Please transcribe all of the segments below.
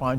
5,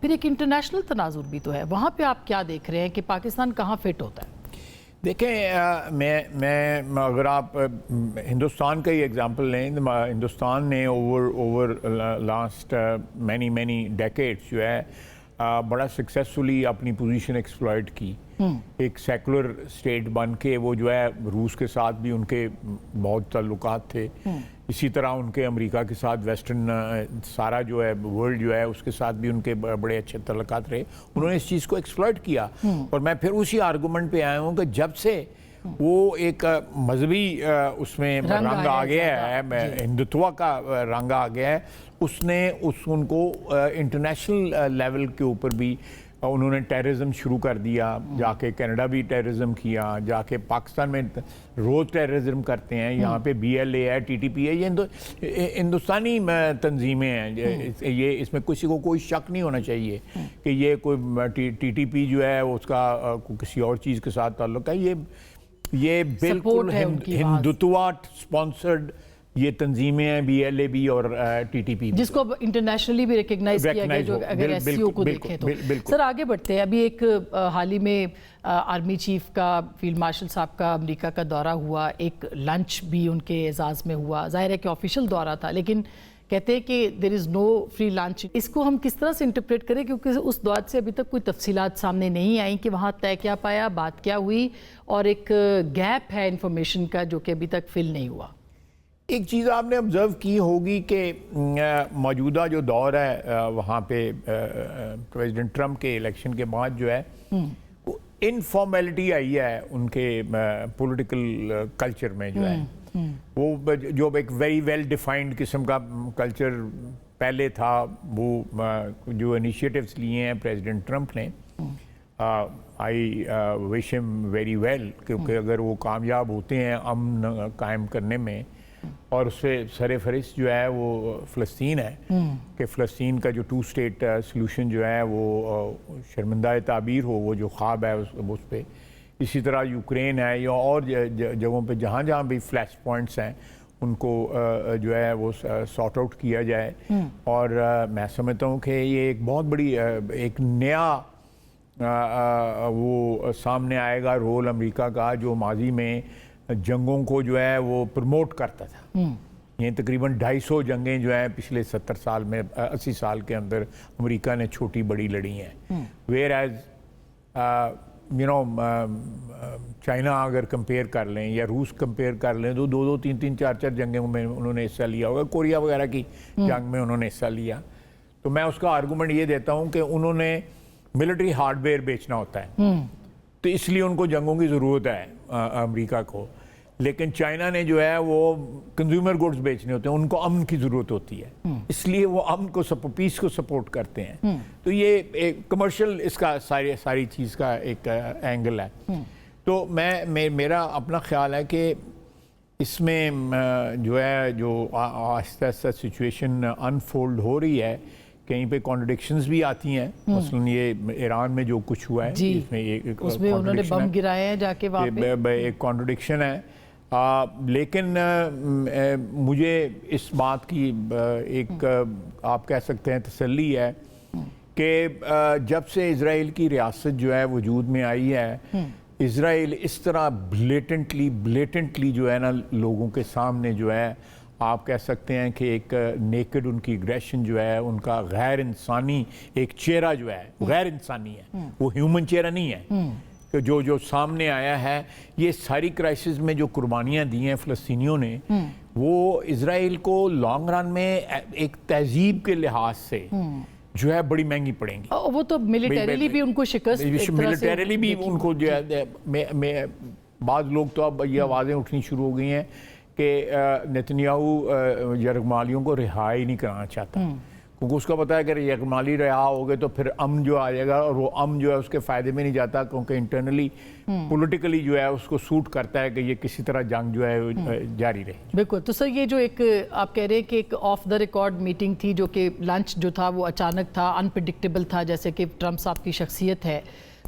پھر ایک انٹرنیشنل تناظر بھی تو ہے، وہاں پہ آپ کیا دیکھ رہے ہیں کہ پاکستان کہاں فٹ ہوتا ہے؟ دیکھیں میں اگر آپ ہندوستان کا ہی ایگزامپل لیں، ہندوستان نے اوور لاسٹ مینی ڈیکیڈس جو ہے بڑا سکسیسفلی اپنی پوزیشن ایکسپلائٹ کی، ایک سیکولر اسٹیٹ بن کے وہ جو ہے روس کے ساتھ بھی ان کے بہت تعلقات تھے، اسی طرح ان کے امریکہ کے ساتھ ویسٹرن سارا جو ہے ورلڈ جو ہے اس کے ساتھ بھی ان کے بڑے اچھے تعلقات رہے، انہوں نے اس چیز کو ایکسپلائٹ کیا۔ اور میں پھر اسی آرگومنٹ پہ آیا ہوں کہ جب سے وہ ایک مذہبی اس میں رنگ آ گیا ہے، ہندوتوا کا رنگ آ گیا ہے، اس نے ان کو انٹرنیشنل لیول کے اوپر بھی انہوں نے ٹیررزم شروع کر دیا، جا کے کینیڈا بھی ٹیررزم کیا، جا کے پاکستان میں روز ٹیررزم کرتے ہیں، یہاں پہ BLA ہے، TTP ہے، یہ ہندوستانی تنظیمیں ہیں، یہ اس میں کسی کو کوئی شک نہیں ہونا چاہیے کہ یہ کوئی TTP جو ہے اس کا کسی اور چیز کے ساتھ تعلق ہے، یہ بالکل ہندوتوا سپانسرڈ یہ تنظیمیں ہیں، BLA بھی اور TTP بھی، جس کو انٹرنیشنلی بھی ریکگنائز کیا گیا، جو اگر SCO کو دیکھیں تو۔ سر آگے بڑھتے ہیں، ابھی ایک حال ہی میں آرمی چیف کا، فیلڈ مارشل صاحب کا امریکہ کا دورہ ہوا، ایک لنچ بھی ان کے اعزاز میں ہوا، ظاہر ہے کہ آفیشیل دورہ تھا، لیکن کہتے ہیں کہ دیر از نو فری لنچ۔ اس کو ہم کس طرح سے انٹرپریٹ کریں، کیونکہ اس دور سے ابھی تک کوئی تفصیلات سامنے نہیں آئیں کہ وہاں طے کیا پایا، بات کیا ہوئی، اور ایک گیپ ہے انفارمیشن کا جو کہ ابھی تک فل نہیں ہوا۔ ایک چیز آپ نے آبزرو کی ہوگی کہ موجودہ جو دور ہے وہاں پہ پریزیڈنٹ ٹرمپ کے الیکشن کے بعد جو ہے انفارمیلٹی آئی ہے ان کے پولیٹیکل کلچر میں، جو ہے وہ جو ایک ویری ویل ڈیفائنڈ قسم کا کلچر پہلے تھا، وہ جو انیشیٹوز لیے ہیں پریزیڈنٹ ٹرمپ نے، آئی وش ہم ویری ویل، کیونکہ اگر وہ کامیاب ہوتے ہیں امن قائم کرنے میں، اور اس سے سر فہرست جو ہے وہ فلسطین ہے، کہ فلسطین کا جو 2 اسٹیٹ سلوشن جو ہے وہ شرمندہ تعبیر ہو، وہ جو خواب ہے اس پہ، اسی طرح یوکرین ہے یا اور جگہوں پہ جہاں جہاں بھی فلیش پوائنٹس ہیں ان کو جو ہے وہ سارٹ آؤٹ کیا جائے۔ اور میں سمجھتا ہوں کہ یہ ایک بہت بڑی ایک نیا وہ سامنے آئے گا رول امریکہ کا، جو ماضی میں جنگوں کو جو ہے وہ پروموٹ کرتا تھا۔ یہ تقریباً 250 جنگیں جو ہیں پچھلے 70 سال میں 80 سال کے اندر امریکہ نے چھوٹی بڑی لڑی ہیں، ویئر ایز چائنا اگر کمپیئر کر لیں یا روس کمپیئر کر لیں تو 2 3 4 جنگوں میں انہوں نے حصہ لیا ہوگا، کوریا وغیرہ کی جنگ میں انہوں نے حصہ لیا۔ تو میں اس کا آرگومنٹ یہ دیتا ہوں کہ انہوں نے ملٹری ہارڈ ویئر بیچنا ہوتا ہے، تو اس لیے ان کو جنگوں کی ضرورت ہے امریکہ کو، لیکن چائنا نے جو ہے وہ کنزیومر گوڈز بیچنے ہوتے ہیں، ان کو امن کی ضرورت ہوتی ہے، اس لیے وہ امن کو پیس کو سپورٹ کرتے ہیں۔ تو یہ ایک کمرشل اس کا ساری چیز کا ایک اینگل ہے۔ تو میرا اپنا خیال ہے کہ اس میں جو ہے جو آہستہ آہستہ سچویشن انفولڈ ہو رہی ہے، کہیں پہ کانٹرڈکشنز بھی آتی ہیں، مثلاً یہ ایران میں جو کچھ ہوا ہے اس میں انہوں نے بم گرائے ہیں جا کے وہاں پہ، ایک کانٹرڈکشن ہے، لیکن مجھے اس بات کی ایک آپ کہہ سکتے ہیں تسلی ہے کہ جب سے اسرائیل کی ریاست جو ہے وجود میں آئی ہے، اسرائیل اس طرح بلیٹنٹلی جو ہے نا لوگوں کے سامنے جو ہے آپ کہہ سکتے ہیں کہ ایک نیکڈ ان کی اگریشن جو ہے، ان کا غیر انسانی ایک چہرہ جو ہے غیر انسانی ہے، وہ ہیومن چہرہ نہیں ہے، کہ جو سامنے آیا ہے۔ یہ ساری کرائسس میں جو قربانیاں دی ہیں فلسطینیوں نے، وہ اسرائیل کو لانگ رن میں ایک تہذیب کے لحاظ سے جو ہے بڑی مہنگی پڑیں گی۔ وہ تو ملیٹریلی بھی ان کو شکست، ملیٹریلی بھی ان کو جو ہے، بعض لوگ تو اب یہ آوازیں اٹھنی شروع ہو گئی ہیں کہ نتنیاہو یرغمالیوں کو رہا ہی نہیں کرانا چاہتا، کیونکہ اس کا پتہ ہے کہ یرغمالی رہا ہو گئے تو پھر امن جو آ جائے گا، اور وہ امن جو ہے اس کے فائدے میں نہیں جاتا، کیونکہ انٹرنلی پولیٹیکلی جو ہے اس کو سوٹ کرتا ہے کہ یہ کسی طرح جنگ جو ہے جاری رہے۔ بالکل۔ تو سر یہ جو ایک آپ کہہ رہے ہیں کہ ایک آف دا ریکارڈ میٹنگ تھی، جو کہ لنچ جو تھا وہ اچانک تھا، انپریڈکٹیبل تھا، جیسے کہ ٹرمپ صاحب کی شخصیت ہے،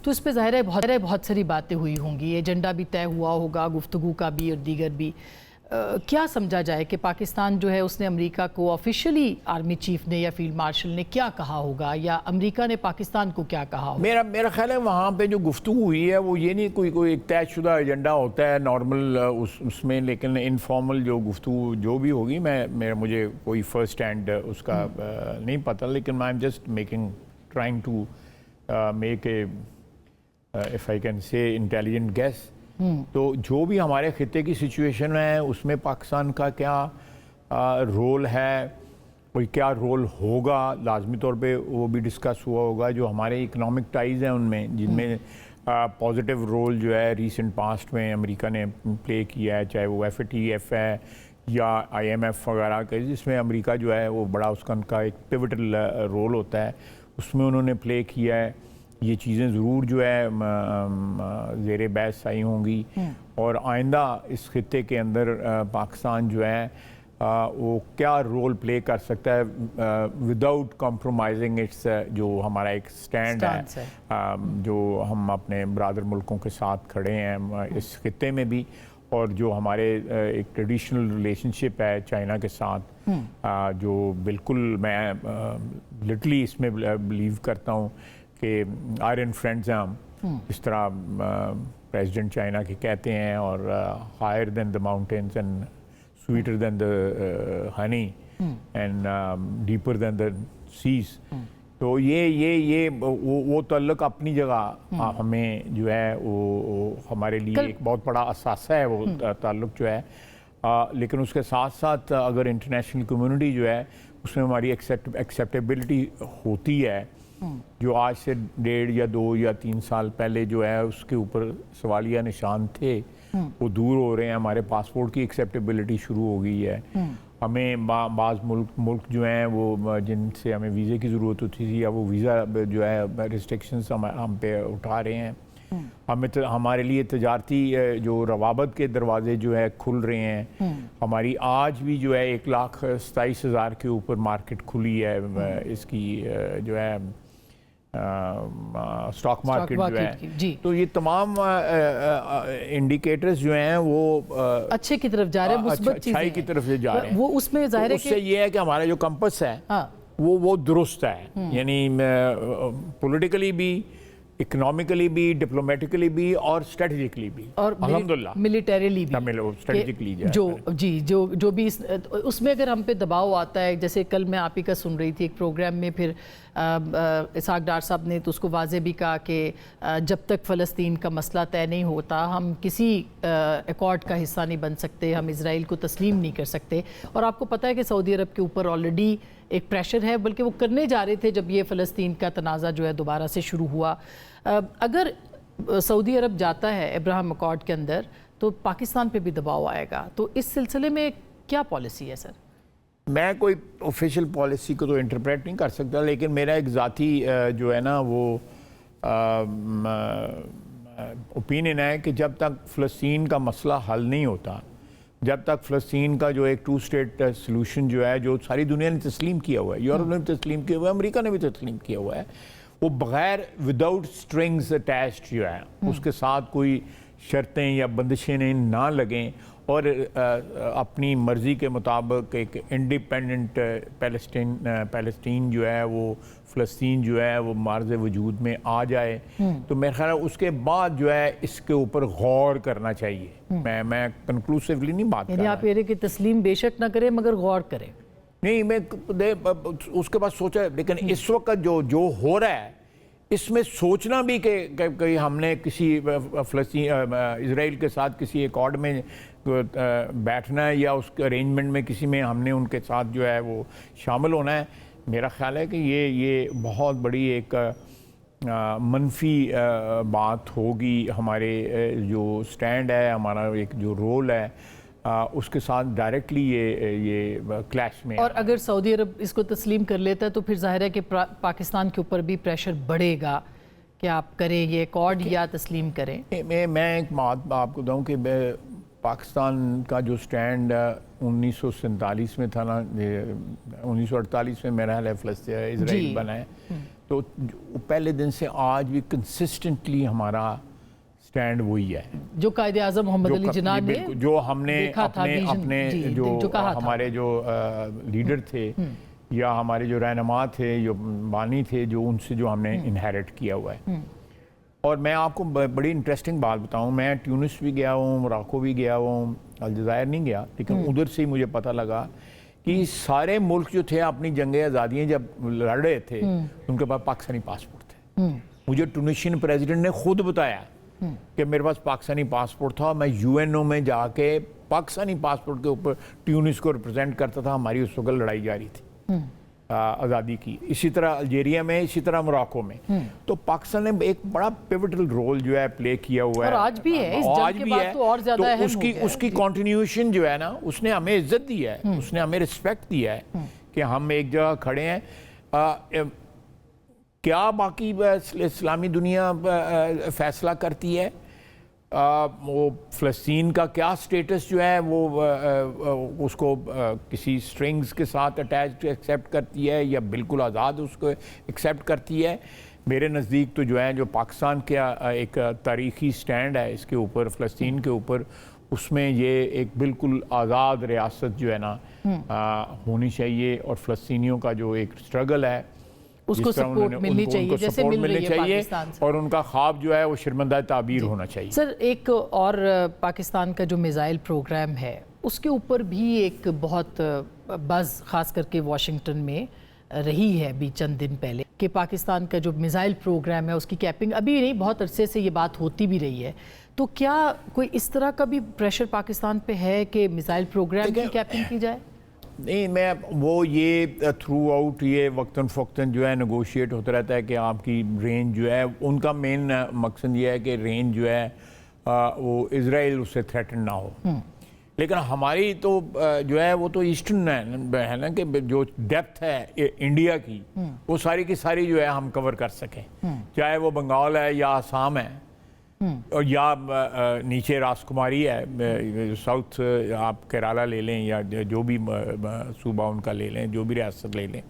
تو اس پہ ظاہر ہے بہت ساری باتیں ہوئی ہوں گی، ایجنڈا بھی طے ہوا ہوگا، گفتگو کا بھی اور دیگر بھی۔ کیا سمجھا جائے کہ پاکستان جو ہے اس نے امریکہ کو آفیشلی آرمی چیف نے یا فیلڈ مارشل نے کیا کہا ہوگا یا امریکہ نے پاکستان کو کیا کہا ہوگا؟ میرا خیال ہے وہاں پہ جو گفتگو ہوئی ہے وہ یہ نہیں کوئی ایک طے شدہ ایجنڈا ہوتا ہے نارمل اس میں، لیکن انفارمل جو گفتگو جو بھی ہوگی مجھے کوئی فرسٹ ہینڈ اس کا نہیں پتہ، لیکن I am just trying to make a if I can say intelligent guess. تو جو بھی ہمارے خطے کی سچویشن ہے اس میں پاکستان کا کیا رول ہے اور کیا رول ہوگا، لازمی طور پہ وہ بھی ڈسکس ہوا ہوگا. جو ہمارے اکنامک ٹائز ہیں ان میں جن میں پازیٹیو رول جو ہے ریسنٹ پاسٹ میں امریکہ نے پلے کیا ہے، چاہے وہ FATF ہے یا IMF وغیرہ کا، جس میں امریکہ جو ہے وہ بڑا اس کا ایک پیوٹل رول ہوتا ہے، اس میں انہوں نے پلے کیا ہے. یہ چیزیں ضرور جو ہے زیر بحث آئی ہوں گی، اور آئندہ اس خطے کے اندر پاکستان جو ہے وہ کیا رول پلے کر سکتا ہے وداؤٹ کمپرومائزنگ اٹس جو ہمارا ایک سٹینڈ ہے جو ہم اپنے برادر ملکوں کے ساتھ کھڑے ہیں اس خطے میں بھی، اور جو ہمارے ایک ٹریڈیشنل ریلیشن شپ ہے چائنا کے ساتھ، جو بالکل میں لٹرلی اس میں بلیو کرتا ہوں کہ آئرن فرینڈز ہیں ہم، اس طرح پریزیڈنٹ چائنا کے کہتے ہیں، اور higher than the mountains and sweeter than the honey and deeper than the seas. تو یہ وہ تعلق اپنی جگہ ہمیں جو ہے وہ ہمارے لیے ایک بہت بڑا اثاثہ ہے وہ تعلق جو ہے، لیکن اس کے ساتھ ساتھ اگر انٹرنیشنل کمیونٹی جو ہے اس میں ہماری ایکسیپٹیبلٹی ہوتی ہے، جو آج سے 1.5 یا 2 یا 3 سال پہلے جو ہے اس کے اوپر سوالیہ نشان تھے، وہ دور ہو رہے ہیں. ہمارے پاسپورٹ کی ایکسیپٹیبلٹی شروع ہو گئی ہے. ہمیں بعض ملک جو ہیں وہ جن سے ہمیں ویزے کی ضرورت ہوتی تھی، یا وہ ویزا جو ہے ریسٹرکشنز ہم پہ اٹھا رہے ہیں. ہمارے لیے تجارتی جو روابط کے دروازے جو ہے کھل رہے ہیں. ہماری آج بھی جو ہے 1,27,000 کے اوپر مارکیٹ کھلی ہے اس کی جو ہے اسٹاک مارکیٹ جو ہے. تو یہ تمام انڈیکیٹرز جو ہیں وہ اچھے کی طرف جا رہے ہیں، مثبت چیزیں اچھائی کی طرف سے جا رہے ہیں. وہ اس میں ظاہر ہے اس سے یہ ہے کہ ہمارا جو کمپس ہے وہ درست ہے، یعنی پولیٹیکلی بھی، اکنامکلی بھی، ڈپلومیٹکلی بھی، اور اسٹریٹجکلی بھی، اور الحمدللہ ملیٹریلی بھی. اسٹریٹجکلی جو بھی اس میں اگر ہم پہ دباؤ آتا ہے، جیسے کل میں آپ ہی کا سن رہی تھی ایک پروگرام میں، پھر اسحاق ڈار صاحب نے تو اس کو واضح بھی کہا کہ جب تک فلسطین کا مسئلہ طے نہیں ہوتا ہم کسی ایکارڈ کا حصہ نہیں بن سکتے، ہم اسرائیل کو تسلیم نہیں کر سکتے. اور آپ کو پتہ ہے کہ سعودی عرب کے اوپر آلریڈی ایک پریشر ہے، بلکہ وہ کرنے جا رہے تھے جب یہ فلسطین کا تنازع جو ہے دوبارہ سے شروع ہوا. اگر سعودی عرب جاتا ہے ابراہم ایکارڈ کے اندر تو پاکستان پہ بھی دباؤ آئے گا، تو اس سلسلے میں کیا پالیسی ہے سر؟ میں کوئی آفیشیل پالیسی کو تو انٹرپریٹ نہیں کر سکتا، لیکن میرا ایک ذاتی جو ہے نا وہ اوپینین ہے کہ جب تک فلسطین کا مسئلہ حل نہیں ہوتا، جب تک فلسطین کا جو ایک 2 اسٹیٹ سلوشن جو ہے، جو ساری دنیا نے تسلیم کیا ہوا ہے، یورپ نے بھی تسلیم کیا ہوا ہے، امریکہ نے بھی تسلیم کیا ہوا ہے، وہ بغیر وداؤٹ اسٹرنگز اٹیچڈ جو ہے، اس کے ساتھ کوئی شرطیں یا بندشیں نہ لگیں، اور اپنی مرضی کے مطابق ایک انڈیپینڈنٹ پیلسٹین جو ہے وہ فلسطین جو ہے وہ معرض وجود میں آ جائے، تو میرا خیال ہے اس کے بعد جو ہے اس کے اوپر غور کرنا چاہیے. میں کنکلوسیولی نہیں بات کر رہا، یعنی آپ یہ رہے کہ تسلیم بے شک نہ کریں مگر غور کریں. نہیں، میں اس کے بعد سوچا، لیکن اس وقت جو ہو رہا ہے اس میں سوچنا بھی کہ ہم نے کسی اسرائیل کے ساتھ کسی ایکارڈ میں بیٹھنا ہے یا اس کے ارینجمنٹ میں کسی میں ہم نے ان کے ساتھ جو ہے وہ شامل ہونا ہے، میرا خیال ہے کہ یہ بہت بڑی ایک منفی بات ہوگی. ہمارے جو سٹینڈ ہے، ہمارا ایک جو رول ہے، اس کے ساتھ ڈائریکٹلی یہ کلیش میں. اور اگر سعودی عرب اس کو تسلیم کر لیتا ہے تو پھر ظاہر ہے کہ پاکستان کے اوپر بھی پریشر بڑھے گا کہ آپ کریں یہ ایکارڈ یا تسلیم کریں. میں ایک بات آپ کو دوں کہ پاکستان کا جو سٹینڈ 1947 میں تھا نا، 1948 میں میرا حال ہے اسرائیل بنا ہے، تو پہلے دن سے آج بھی کنسسٹنٹلی ہمارا سٹینڈ وہی ہے جو قائد اعظم محمد علی جناح نے جو ہم نے دیکھا تھا اپنے جو ہمارے جو لیڈر تھے یا ہمارے جو رہنما تھے، جو بانی تھے، جو ان سے جو ہم نے انہیرٹ کیا ہوا ہے. اور میں آپ کو بڑی انٹرسٹنگ بات بتاؤں، میں ٹیونس بھی گیا ہوں، موراکو بھی گیا ہوں، الجزائر نہیں گیا، لیکن ادھر سے ہی مجھے پتہ لگا کہ سارے ملک جو تھے اپنی جنگ آزادیاں جب لڑ رہے تھے ان کے پاس پاکستانی پاسپورٹ تھے. مجھے ٹونیشین پریزیڈنٹ نے خود بتایا کہ میرے پاس پاکستانی پاسپورٹ تھا، میں UN میں جا کے پاکستانی پاسپورٹ کے اوپر ٹیونس کو ریپرزینٹ کرتا تھا. ہماری اس وقت لڑائی جاری تھی آزادی کی. اسی طرح الجیریا میں، اسی طرح موراکو میں. تو پاکستان نے ایک بڑا پیوٹل رول جو ہے پلے کیا ہوا ہے، اور آج بھی ہے، اس جنگ کے بعد تو اور زیادہ اہم ہو گیا ہے. اس کی کنٹینیوشن جو ہے نا، اس نے ہمیں عزت دی ہے، اس نے ہمیں رسپیکٹ دیا ہے کہ ہم ایک جگہ کھڑے ہیں. کیا باقی اسلامی دنیا فیصلہ کرتی ہے؟ وہ فلسطین کا کیا سٹیٹس جو ہے وہ اس کو کسی سٹرنگز کے ساتھ اٹیچڈ ایکسیپٹ کرتی ہے یا بالکل آزاد اس کو ایکسیپٹ کرتی ہے؟ میرے نزدیک تو جو ہے جو پاکستان کا ایک تاریخی سٹینڈ ہے اس کے اوپر، فلسطین کے اوپر، اس میں یہ ایک بالکل آزاد ریاست جو ہے نا ہونی چاہیے. اور فلسطینیوں کا جو ایک سٹرگل ہے اس کو سپورٹ ملنی چاہیے جیسے مل رہی ہے پاکستان سے، اور ان کا خواب جو ہے وہ شرمندہ تعبیر ہونا چاہیے. سر ایک اور پاکستان کا جو میزائل پروگرام ہے اس کے اوپر بھی ایک بہت بز خاص کر کے واشنگٹن میں رہی ہے ابھی چند دن پہلے کہ پاکستان کا جو میزائل پروگرام ہے اس کی کیپنگ ابھی نہیں، بہت عرصے سے یہ بات ہوتی بھی رہی ہے. تو کیا کوئی اس طرح کا بھی پریشر پاکستان پہ ہے کہ میزائل پروگرام کی کیپنگ کی جائے؟ نہیں، میں وہ یہ تھرو آؤٹ یہ وقتاً فوقتاً جو ہے نیگوشیٹ ہوتا رہتا ہے کہ آپ کی رینج جو ہے، ان کا مین مقصد یہ ہے کہ رینج جو ہے وہ اسرائیل اس سے تھریٹن نہ ہو. لیکن ہماری تو جو ہے وہ تو ایسٹرن ہے نا، کہ جو ڈیپتھ ہے انڈیا کی وہ ساری کی ساری جو ہے ہم کور کر سکیں، چاہے وہ بنگال ہے یا آسام ہے اور یا نیچے راس کماری ہے، ساؤتھ آپ کیرالہ لے لیں یا جو بھی صوبہ ان کا لے لیں، جو بھی ریاست لے لیں،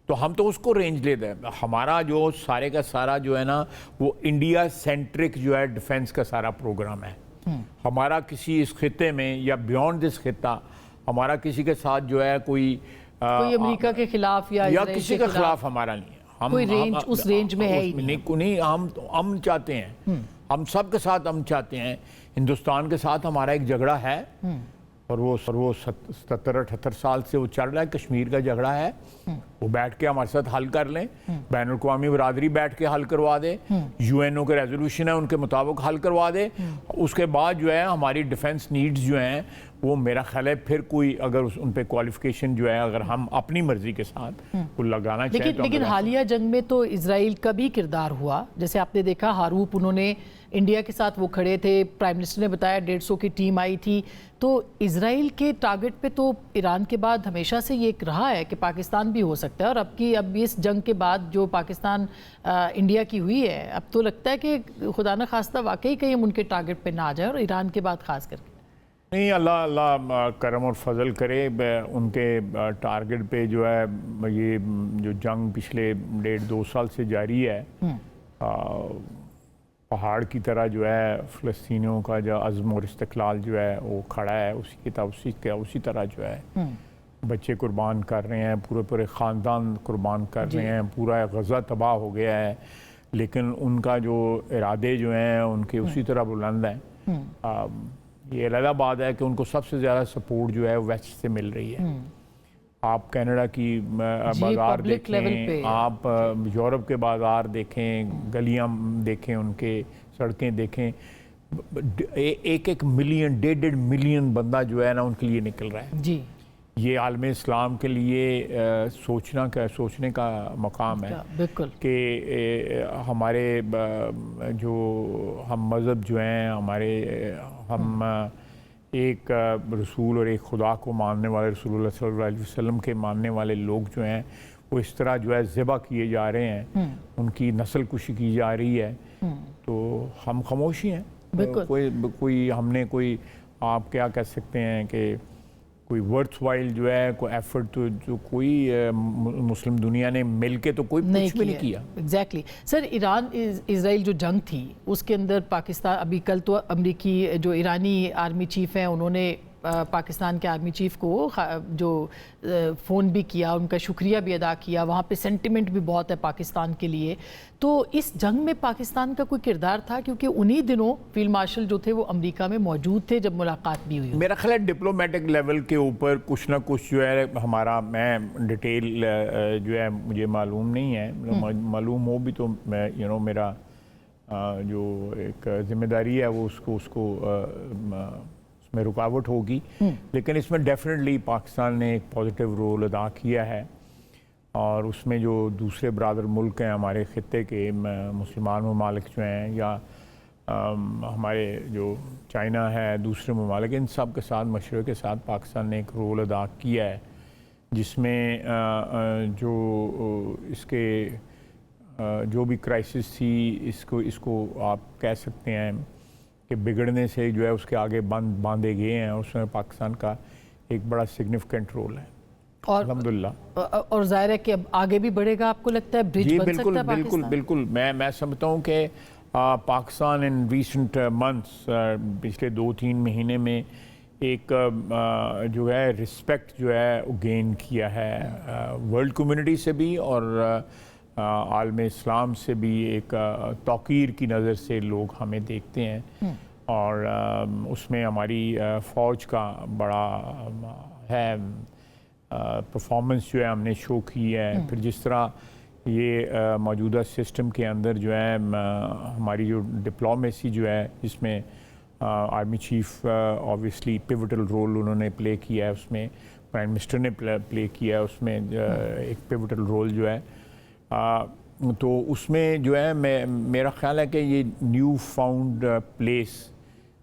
تو ہم تو اس کو رینج لیتے ہیں. ہمارا جو سارے کا سارا جو ہے نا وہ انڈیا سینٹرک جو ہے ڈیفنس کا سارا پروگرام ہے. ہمارا کسی اس خطے میں یا بیونڈ دس خطہ ہمارا کسی کے ساتھ جو ہے کوئی امریکہ کے خلاف یا کسی کے خلاف ہمارا نہیں ہے. کوئی رینج اس رینج میں ہے ہی نہیں. ہم امن چاہتے ہیں، ہم سب کے ساتھ امن چاہتے ہیں. ہندوستان کے ساتھ ہمارا ایک جھگڑا ہے اور وہ 70-78 سال سے وہ چل رہا ہے. کشمیر کا جھگڑا ہے، وہ بیٹھ کے ہمارے ساتھ حل کر لیں، بین الاقوامی برادری بیٹھ کے حل کروا دے، UN کے ریزولوشن ہے ان کے مطابق حل کروا دے. اس کے بعد جو ہے ہماری ڈیفنس نیڈز جو ہیں وہ میرا خیال ہے پھر کوئی اگر ان پہ کوالیفیکیشن جو ہے اگر ہم اپنی مرضی کے ساتھ وہ لگانا چاہیں تو لیکن حالیہ جنگ میں تو اسرائیل کا بھی کردار ہوا. جیسے آپ نے دیکھا ہاروپ انہوں نے انڈیا کے ساتھ وہ کھڑے تھے، پرائم منسٹر نے بتایا 150 کی ٹیم آئی تھی. تو اسرائیل کے ٹارگٹ پہ تو ایران کے بعد ہمیشہ سے یہ ایک رہا ہے کہ پاکستان بھی ہو سکتا ہے، اور اب اس جنگ کے بعد جو پاکستان انڈیا کی ہوئی ہے اب تو لگتا ہے کہ خدا نہ خواستہ واقعی کہیں ہم ان کے ٹارگٹ پہ نہ آ جائیں، اور ایران کے بعد خاص کر کے. نہیں، اللہ کرم اور فضل کرے ان کے ٹارگٹ پہ جو ہے یہ جو جنگ پچھلے 1.5-2 سال سے جاری ہے، پہاڑ کی طرح جو ہے فلسطینیوں کا جو عزم اور استقلال جو ہے وہ کھڑا ہے، اسی طرح جو ہے بچے قربان کر رہے ہیں، پورے خاندان قربان کر رہے ہیں، پورا غزہ تباہ ہو گیا ہے، لیکن ان کا جو ارادے جو ہیں ان کے اسی طرح بلند ہیں. یہ علیحدہ بات ہے کہ ان کو سب سے زیادہ سپورٹ جو ہے ویسٹ سے مل رہی ہے. آپ کینیڈا کی بازار دیکھیں، آپ یورپ کے بازار دیکھیں، گلیاں دیکھیں، ان کے سڑکیں دیکھیں، 1 ملین 1.5 ملین بندہ جو ہے نا ان کے لیے نکل رہا ہے. جی، یہ عالم اسلام کے لیے سوچنے کا مقام ہے بالکل کہ ہمارے جو ہم مذہب جو ہیں ہم ایک رسول اور ایک خدا کو ماننے والے، رسول اللہ صلی اللہ علیہ وسلم کے ماننے والے لوگ جو ہیں وہ اس طرح جو ہے ذبح کیے جا رہے ہیں، ان کی نسل کشی کی جا رہی ہے. تو ہم خاموشی ہیں. کوئی ہم نے کوئی آپ کیا کہہ سکتے ہیں کہ کوئی ورتھ وائل جو ہے کوئی ایفرٹ تو جو کوئی مسلم دنیا نے مل کے تو کوئی کچھ بھی نہیں کیا. ایگزیکٹلی سر. ایران اسرائیل جو جنگ تھی اس کے اندر پاکستان, ابھی کل تو امریکی جو ایرانی آرمی چیف ہیں انہوں نے پاکستان کے آرمی چیف کو جو فون بھی کیا, ان کا شکریہ بھی ادا کیا. وہاں پہ سینٹیمنٹ بھی بہت ہے پاکستان کے لیے. تو اس جنگ میں پاکستان کا کوئی کردار تھا, کیونکہ انہی دنوں فیلڈ مارشل جو تھے وہ امریکہ میں موجود تھے جب ملاقات بھی ہوئی. میرا خیال ہے ڈپلومیٹک لیول کے اوپر کچھ نہ کچھ جو ہے ہمارا, میں ڈیٹیل جو ہے مجھے معلوم نہیں ہے, معلوم ہو بھی تو میں میرا جو ایک ذمہ داری ہے وہ اس کو میں رکاوٹ ہوگی. لیکن اس میں ڈیفینیٹلی پاکستان نے ایک پازیٹیو رول ادا کیا ہے, اور اس میں جو دوسرے برادر ملک ہیں ہمارے خطے کے مسلمان ممالک جو ہیں, یا ہمارے جو چائنا ہے, دوسرے ممالک, ان سب کے ساتھ مشورے کے ساتھ پاکستان نے ایک رول ادا کیا ہے, جس میں جو اس کے جو بھی کرائسس تھی اس کو آپ کہہ سکتے ہیں کہ بگڑنے سے جو ہے اس کے آگے باندھے گئے ہیں, اور اس میں پاکستان کا ایک بڑا سگنیفیکنٹ رول ہے الحمدللہ. اور ظاہر ہے کہ اب آگے بھی بڑھے گا, آپ کو لگتا ہے برج بن سکتا ہے پاکستان؟ بالکل. میں سمجھتا ہوں کہ پاکستان ان ریسنٹ منتھس, پچھلے 2-3 مہینے میں ایک جو ہے رسپیکٹ جو ہے گین کیا ہے ورلڈ کمیونٹی سے بھی, اور عالم اسلام سے بھی. ایک توقیر کی نظر سے لوگ ہمیں دیکھتے ہیں, اور اس میں ہماری فوج کا بڑا ہے پرفارمنس جو ہے ہم نے شو کی ہے. پھر جس طرح یہ موجودہ سسٹم کے اندر جو ہے ہماری جو ڈپلومیسی جو ہے, جس میں army chief obviously pivotal role انہوں نے پلے کیا ہے, اس میں پرائم منسٹر نے پلے کیا ہے, اس میں ایک پیوٹل رول جو ہے. تو اس میں جو ہے میرا خیال ہے کہ یہ new found place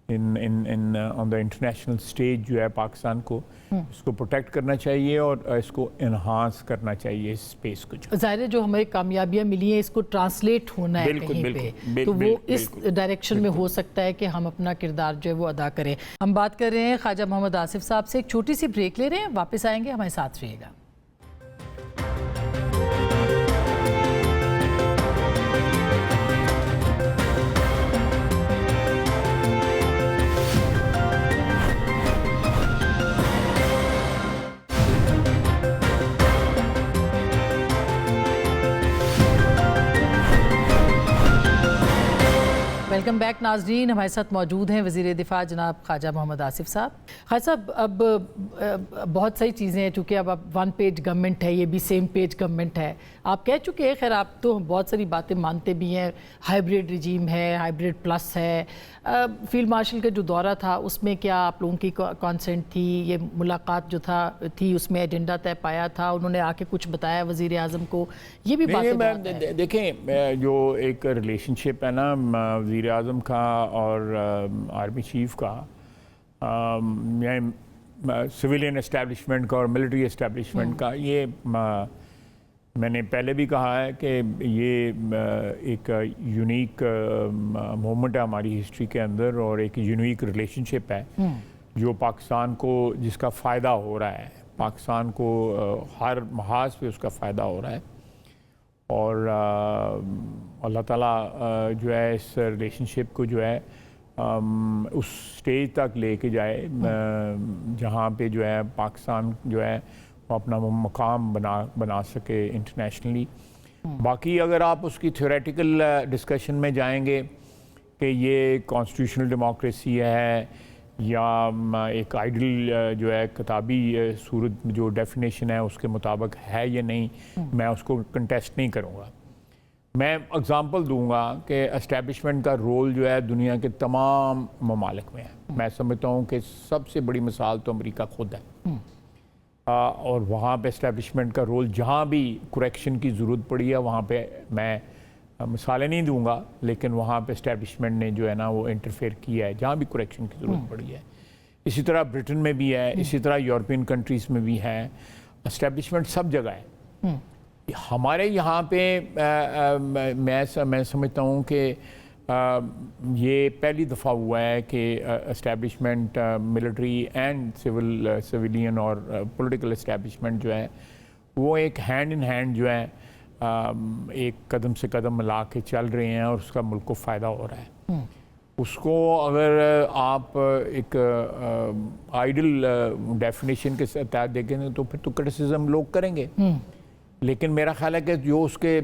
on the international stage جو ہے پاکستان کو, اس کو پروٹیکٹ کرنا چاہیے اور اس کو انہانس کرنا چاہیے اس اسپیس کو. ظاہر ہے جو ہمیں کامیابیاں ملی ہیں اس کو ٹرانسلیٹ ہونا ہے کہیں پہ, تو وہ اس ڈائریکشن میں ہو سکتا ہے کہ ہم اپنا کردار جو ہے وہ ادا کریں. ہم بات کر رہے ہیں خواجہ محمد آصف صاحب سے. ایک چھوٹی سی بریک لے رہے ہیں, واپس آئیں گے, ہمارے ساتھ رہیے گا. ویلکم بیک ناظرین. ہمارے ساتھ موجود ہیں وزیر دفاع جناب خواجہ محمد آصف صاحب. خواجہ صاحب, اب بہت ساری چیزیں ہیں, چونکہ اب ون پیج گورنمنٹ ہے, یہ بھی سیم پیج گورنمنٹ ہے. آپ کہہ چکے ہیں, خیر آپ تو بہت ساری باتیں مانتے بھی ہیں, ہائیبریڈ رجیم ہے, ہائیبریڈ پلس ہے. فیلڈ مارشل کا جو دورہ تھا اس میں کیا آپ لوگوں کی کانسنٹ تھی؟ یہ ملاقات جو تھی اس میں ایجنڈا طے پایا تھا, انہوں نے آ کے کچھ بتایا وزیر اعظم کو؟ یہ بھی باتیں دیکھیں, جو ایک ریلیشن شپ ہے نا وزیر اعظم کا اور آرمی چیف کا, سویلین اسٹیبلشمنٹ کا اور ملٹری اسٹیبلشمنٹ کا, یہ میں نے پہلے بھی کہا ہے کہ یہ ایک یونیک مومنٹ ہے ہماری ہسٹری کے اندر, اور ایک یونیک ریلیشن شپ ہے جو پاکستان کو, جس کا فائدہ ہو رہا ہے پاکستان کو, ہر محاذ پہ اس کا فائدہ ہو رہا ہے. اور اللہ تعالیٰ جو ہے اس ریلیشن شپ کو جو ہے اس سٹیج تک لے کے جائے جہاں پہ جو ہے پاکستان جو ہے وہ اپنا مقام بنا سکے انٹرنیشنلی. باقی اگر آپ اس کی تھیوریٹیکل ڈسکشن میں جائیں گے کہ یہ کانسٹیٹیوشنل ڈیموکریسی ہے یا ایک آئیڈل جو ہے کتابی صورت جو ڈیفینیشن ہے اس کے مطابق ہے یا نہیں, میں اس کو کنٹیسٹ نہیں کروں گا. میں اگزامپل دوں گا کہ اسٹیبلشمنٹ کا رول جو ہے دنیا کے تمام ممالک میں ہے. میں سمجھتا ہوں کہ سب سے بڑی مثال تو امریکہ خود ہے, اور وہاں پہ اسٹیبلشمنٹ کا رول جہاں بھی کریکشن کی ضرورت پڑی ہے وہاں پہ, میں مثالیں نہیں دوں گا, لیکن وہاں پہ اسٹیبلشمنٹ نے جو ہے نا وہ انٹرفیئر کیا ہے جہاں بھی کریکشن کی ضرورت پڑی ہے. اسی طرح برٹن میں بھی ہے, اسی طرح یورپین کنٹریز میں بھی ہے. اسٹیبلشمنٹ سب جگہ ہے. ہمارے یہاں پہ میں سمجھتا ہوں کہ یہ پہلی دفعہ ہوا ہے کہ اسٹیبلشمنٹ ملٹری اینڈ سویلین اور پولیٹیکل اسٹیبلشمنٹ جو ہے وہ ایک ہینڈ ان ہینڈ جو ہے ایک قدم سے قدم ملا کے چل رہے ہیں اور اس کا ملک کو فائدہ ہو رہا ہے. اس کو اگر آپ ایک آئیڈل ڈیفینیشن کے تحت دیکھیں گے تو پھر تو کرٹیسزم لوگ کریں گے, لیکن میرا خیال ہے کہ جو اس کے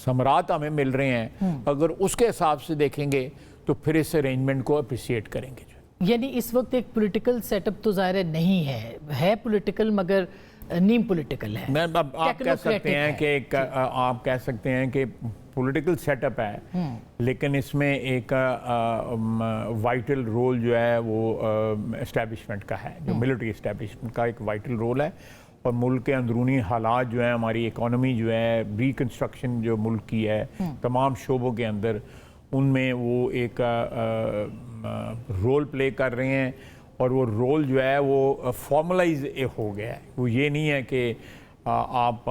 ثمرات ہمیں مل رہے ہیں اگر اس کے حساب سے دیکھیں گے تو پھر اس ارینجمنٹ کو اپریشیٹ کریں گے. یعنی اس وقت ایک پولیٹیکل سیٹ اپ تو ظاہر نہیں ہے پولیٹیکل مگر نیم پولیٹیکل ہے. آپ کہہ سکتے ہیں کہ آپ کہہ سکتے ہیں کہ پولیٹیکل سیٹ اپ ہے, لیکن اس میں ایک وائٹل رول جو ہے وہ اسٹیبلشمنٹ کا ہے, جو ملٹری اسٹیبلشمنٹ کا ایک وائٹل رول ہے. اور ملک کے اندرونی حالات جو ہیں, ہماری اکانومی جو ہے, ریکنسٹرکشن جو ملک کی ہے تمام شعبوں کے اندر, ان میں وہ ایک رول پلے کر رہے ہیں. اور وہ رول جو ہے وہ فارملائز ہو گیا ہے. وہ یہ نہیں ہے کہ آپ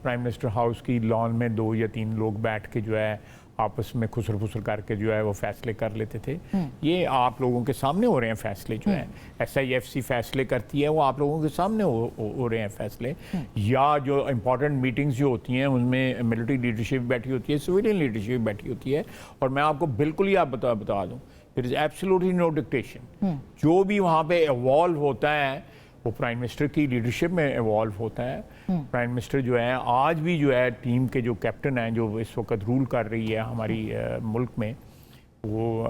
پرائم منسٹر ہاؤس کی لان میں 2 یا 3 لوگ بیٹھ کے جو ہے آپس میں خسر پھسر کر کے جو ہے وہ فیصلے کر لیتے تھے. یہ آپ لوگوں کے سامنے ہو رہے ہیں فیصلے جو ہیں. SIFC فیصلے کرتی ہے, وہ آپ لوگوں کے سامنے ہو رہے ہیں فیصلے. یا جو امپورٹنٹ میٹنگز جو ہوتی ہیں ان میں ملٹری لیڈرشپ بیٹھی ہوتی ہے, سویلین لیڈرشپ بیٹھی ہوتی ہے. اور میں آپ کو بالکل ہی آپ بتا دوں, there is absolutely no dictation. جو بھی وہاں پہ ایوالو ہوتا ہے وہ پرائم منسٹر کی لیڈرشپ میں ایوالو ہوتا ہے. پرائم منسٹر جو ہے آج بھی جو ہے ٹیم کے جو کیپٹن ہیں جو اس وقت رول کر رہی ہے ہماری ملک میں, وہ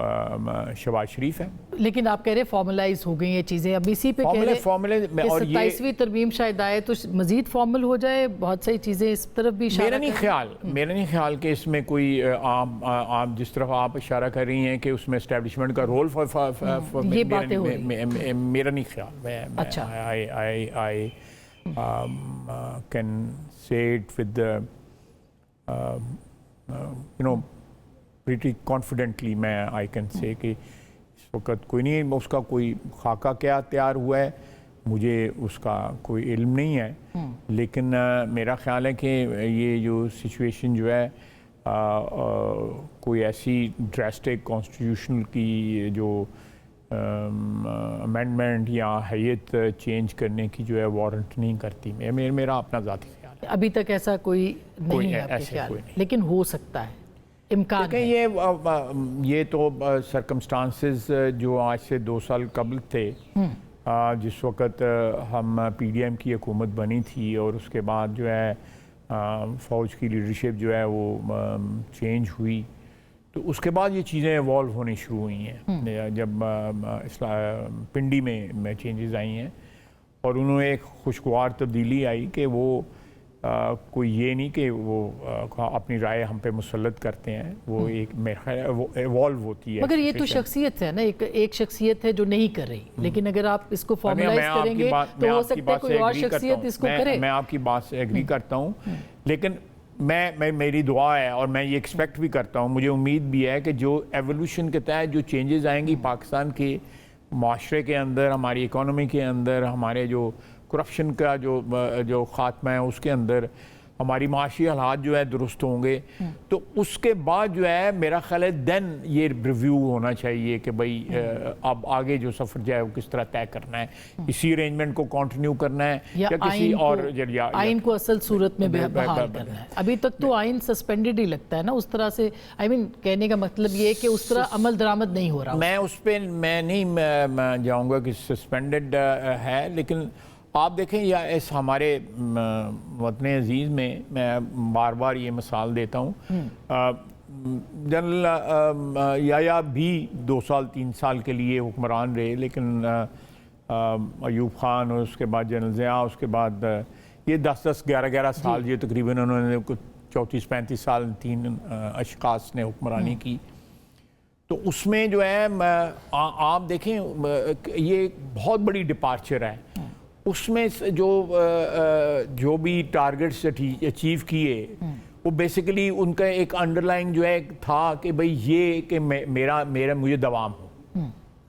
شہباز شریف ہے. لیکن آپ کہہ رہے فارملائز ہو گئی یہ چیزیں, اب اسی پہ کہہ رہے کہ 27ویں ترمیم شاید آئے تو مزید فارمل ہو جائے, بہت ساری چیزیں اس طرف بھی اشارہ. میرا نہیں خیال کہ اس میں کوئی آپ جس طرف آپ اشارہ کر رہی ہیں کہ اس میں اسٹیبلشمنٹ کا رول یہ باتیں ہو رہی ہیں. میرا نہیں خیال. اچھا, I can say it with pretty confidently, میں I can say کہ اس وقت کوئی نہیں, اس کا کوئی خاکہ کیا تیار ہوا ہے مجھے اس کا کوئی علم نہیں ہے. لیکن میرا خیال ہے کہ یہ جو سچویشن جو ہے کوئی ایسی ڈراسٹک کانسٹیٹیوشنل کی جو امینڈمنٹ یا حیت چینج کرنے کی جو ہے وارنٹ نہیں کرتی. میرا اپنا ذاتی خیال ہے. ابھی تک ایسا کوئی نہیں ہے آپ کے خیال میں, لیکن ہو سکتا ہے, امکان ہے. یہ تو سرکمسٹانسز جو آج سے 2 سال قبل تھے, جس وقت ہم PDM کی حکومت بنی تھی اور اس کے بعد جو ہے فوج کی لیڈرشپ جو ہے وہ چینج ہوئی, تو اس کے بعد یہ چیزیں ایوالو ہونی شروع ہوئی ہیں. جب پنڈی میں چینجز آئی ہیں اور انہوں نے ایک خوشگوار تبدیلی آئی کہ وہ کوئی یہ نہیں کہ وہ اپنی رائے ہم پہ مسلط کرتے ہیں, وہ ایک میرا خیال ہے وہ ایوالو ہوتی ہے. مگر یہ تو شخصیت ہے نا, ایک شخصیت ہے جو نہیں کر رہی, لیکن اگر آپ اس کو فارملائز کریں گے تو ہو سکتا ہے کوئی اور شخصیت اس کو کرے. میں آپ کی بات سے ایگری کرتا ہوں, لیکن میری دعا ہے اور میں یہ ایکسپیکٹ بھی کرتا ہوں, مجھے امید بھی ہے کہ جو ایولیوشن کے تحت جو چینجز آئیں گی پاکستان کے معاشرے کے اندر, ہماری اکانومی کے اندر, ہمارے جو کرپشن کا جو خاتمہ ہے اس کے اندر, ہماری معاشی حالات جو ہے درست ہوں گے, تو اس کے بعد جو ہے میرا خیال ہے دین یہ ریویو ہونا چاہیے کہ بھئی اب آگے جو سفر جو ہے وہ کس طرح طے کرنا ہے, اسی ارینجمنٹ کو کنٹینیو کرنا ہے یا کسی اور آئین کو اصل صورت میں بحال کرنا ہے. ابھی تک تو آئین سسپینڈڈ ہی لگتا ہے نا اس طرح سے, کہنے کا مطلب یہ ہے کہ اس طرح عمل درآمد نہیں ہو رہا. میں اس پہ میں نہیں جاؤں گا کہ سسپینڈڈ ہے, لیکن آپ دیکھیں یا اس ہمارے وطن عزیز میں بار بار یہ مثال دیتا ہوں, جنرل یا بھی 2 سال 3 سال کے لیے حکمران رہے, لیکن ایوب خان اور اس کے بعد جنرل ضیاء, اس کے بعد یہ 10-11 سال یہ تقریباً انہوں نے 34-35 سال 3 اشخاص نے حکمرانی کی. تو اس میں جو ہے آپ دیکھیں یہ بہت بڑی ڈپارچر ہے. اس میں جو بھی ٹارگٹس اچیو کیے وہ بیسیکلی ان کا ایک انڈر لائن جو ہے تھا کہ بھئی یہ کہ مجھے دوام ہو.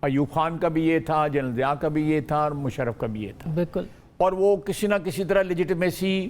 ایوب خان کا بھی یہ تھا, جنرل ضیاء کا بھی یہ تھا, اور مشرف کا بھی یہ تھا. بالکل. اور وہ کسی نہ کسی طرح لیجیٹمیسی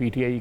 PTI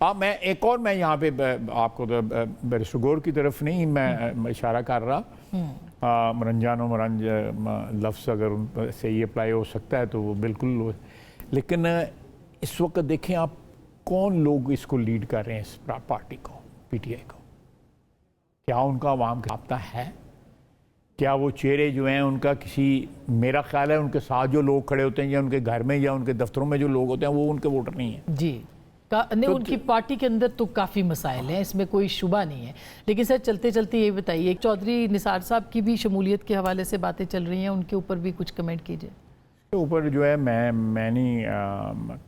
میں ایک اور میں یہاں پہ آپ کو بیرسٹر گور کی طرف نہیں میں اشارہ کر رہا، مرنجان و مرنج لفظ اگر ان سے یہ اپلائی ہو سکتا ہے تو وہ بالکل، لیکن اس وقت دیکھیں آپ کون لوگ اس کو لیڈ کر رہے ہیں، اس پارٹی کو، پی ٹی آئی کو، کیا ان کا عوام کا رابطہ ہے؟ کیا وہ چہرے جو ہیں ان کا کسی، میرا خیال ہے ان کے ساتھ جو لوگ کھڑے ہوتے ہیں یا ان کے گھر میں یا ان کے دفتروں میں جو لوگ ہوتے ہیں وہ ان کے ووٹر نہیں ہیں؟ جی نہیں، ان کی پارٹی کے اندر تو کافی مسائل ہیں، اس میں کوئی شبہ نہیں ہے، لیکن سر چلتے چلتے یہ بتائیے چودھری نثار صاحب کی بھی شمولیت کے حوالے سے باتیں چل رہی ہیں، ان کے اوپر بھی کچھ کمنٹ کیجئے۔ اس کے اوپر جو ہے میں نہیں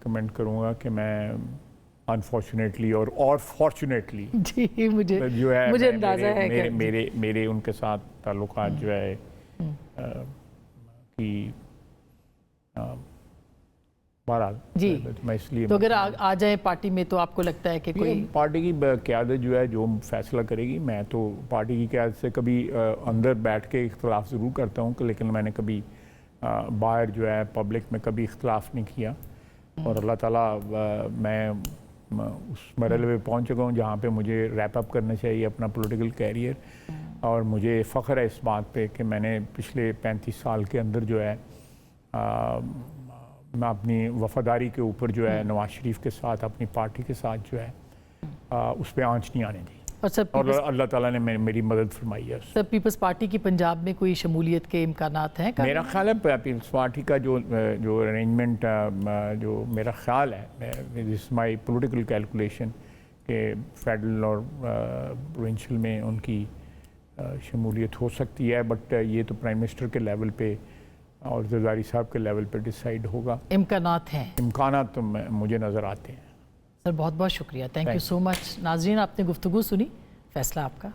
کمنٹ کروں گا کہ میں انفارچونیٹلی اور فارچونیٹلی جی جو ہے مجھے اندازہ ہے کہ میرے ان کے ساتھ تعلقات جو ہے کہ بہرحال جی، میں اس لیے تو اگر آ جائیں پارٹی میں تو آپ کو لگتا ہے کہ کوئی پارٹی کی قیادت جو ہے جو فیصلہ کرے گی، میں تو پارٹی کی قیادت سے کبھی اندر بیٹھ کے اختلاف ضرور کرتا ہوں لیکن میں نے کبھی باہر جو ہے پبلک میں کبھی اختلاف نہیں کیا، اور اللہ تعالیٰ میں اس مرحلے پہ پہنچ چکا ہوں جہاں پہ مجھے ریپ اپ کرنا چاہیے اپنا پولیٹیکل کیریئر، اور مجھے فخر ہے اس بات پہ کہ میں نے پچھلے 35 سال کے اندر جو ہے میں اپنی وفاداری کے اوپر جو ہے نواز شریف کے ساتھ اپنی پارٹی کے ساتھ جو ہے اس پہ آنچ نہیں آنے دی، اور اللہ تعالیٰ نے میری مدد فرمائی ہے۔ سر پیپلز پارٹی کی پنجاب میں کوئی شمولیت کے امکانات ہیں؟ میرا خیال ہے پیپلز پارٹی کا جو ارینجمنٹ جو میرا خیال ہے، دس مائی پولیٹیکل کیلکولیشن، کہ فیڈرل اور پروونشل میں ان کی شمولیت ہو سکتی ہے، بٹ یہ تو پرائم منسٹر کے لیول پہ اور زرداری صاحب کے لیول پہ ڈیسائیڈ ہوگا۔ امکانات ہیں؟ امکانات تو مجھے نظر آتے ہیں۔ سر بہت بہت شکریہ، تھینک یو سو مچ۔ ناظرین آپ نے گفتگو سنی، فیصلہ آپ کا۔